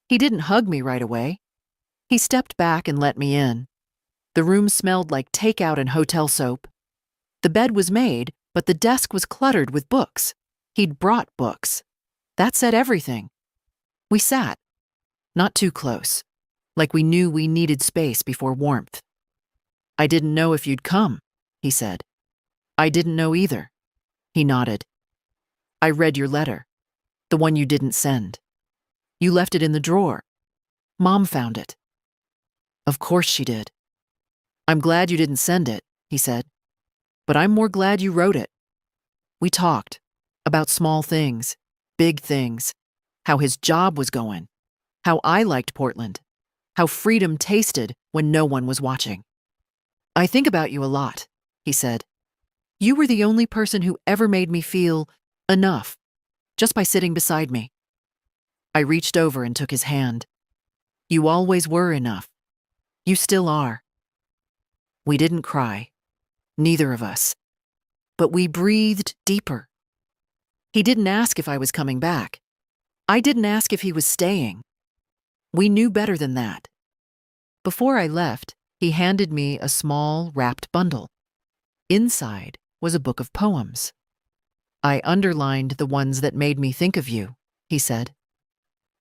He didn't hug me right away. He stepped back and let me in. The room smelled like takeout and hotel soap. The bed was made, but the desk was cluttered with books. He'd brought books. That said everything. We sat, not too close, like we knew we needed space before warmth. "I didn't know if you'd come," he said. "I didn't know either." He nodded. "I read your letter, the one you didn't send. You left it in the drawer. Mom found it." "Of course she did." "I'm glad you didn't send it," he said. "But I'm more glad you wrote it." We talked about small things, big things, how his job was going, how I liked Portland, how freedom tasted when no one was watching. "I think about you a lot," he said. "You were the only person who ever made me feel enough, just by sitting beside me." I reached over and took his hand. "You always were enough. You still are." We didn't cry, neither of us, but we breathed deeper. He didn't ask if I was coming back. I didn't ask if he was staying. We knew better than that. Before I left, he handed me a small, wrapped bundle. Inside was a book of poems. "I underlined the ones that made me think of you," he said.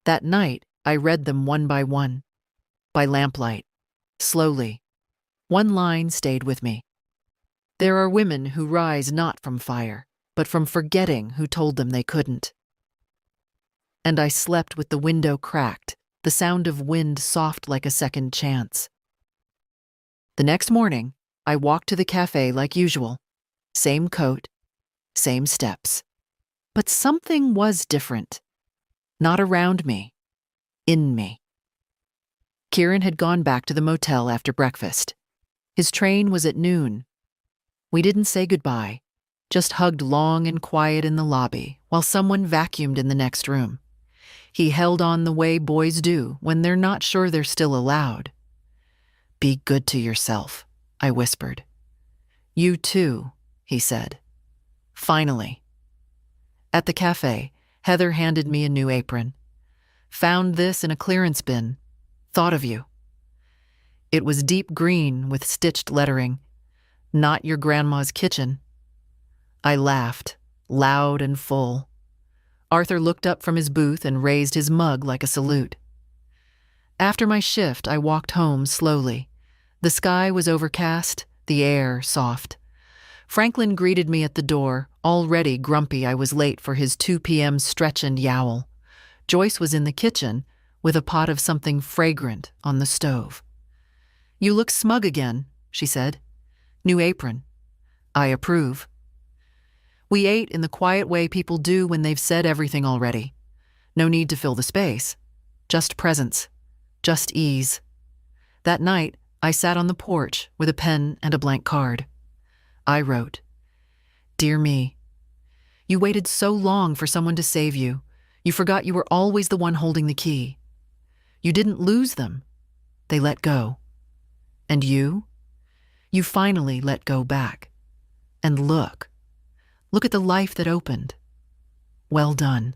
That night, I read them one by lamplight, slowly. One line stayed with me. "There are women who rise not from fire, but from forgetting who told them they couldn't." And I slept with the window cracked, the sound of wind soft like a second chance. The next morning, I walked to the cafe like usual. Same coat, same steps. But something was different. Not around me, in me. Kieran had gone back to the motel after breakfast. His train was at noon. We didn't say goodbye, just hugged long and quiet in the lobby while someone vacuumed in the next room. He held on the way boys do when they're not sure they're still allowed. "Be good to yourself," I whispered. "You too," he said. Finally. At the cafe, Heather handed me a new apron. "Found this in a clearance bin. Thought of you." It was deep green with stitched lettering. "Not your grandma's kitchen." I laughed, loud and full. Arthur looked up from his booth and raised his mug like a salute. After my shift, I walked home slowly. The sky was overcast, the air soft. Franklin greeted me at the door, already grumpy I was late for his 2 p.m. stretch and yowl. Joyce was in the kitchen, with a pot of something fragrant on the stove. "You look smug again," she said. "New apron." "I approve." We ate in the quiet way people do when they've said everything already. No need to fill the space. Just presence. Just ease. That night, I sat on the porch with a pen and a blank card. I wrote, "Dear me, you waited so long for someone to save you. You forgot you were always the one holding the key. You didn't lose them. They let go. And you? You finally let go back. And look at the life that opened. Well done.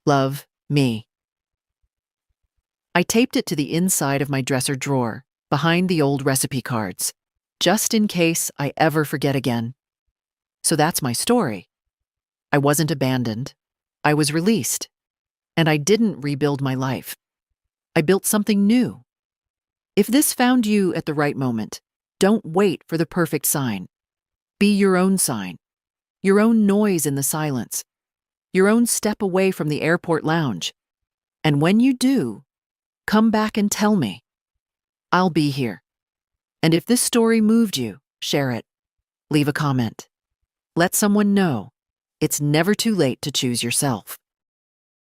Love, me." I taped it to the inside of my dresser drawer, behind the old recipe cards, just in case I ever forget again. So that's my story. I wasn't abandoned. I was released. And I didn't rebuild my life. I built something new. If this found you at the right moment, don't wait for the perfect sign. Be your own sign, your own noise in the silence, your own step away from the airport lounge. And when you do, come back and tell me. I'll be here. And if this story moved you, share it. Leave a comment. Let someone know it's never too late to choose yourself.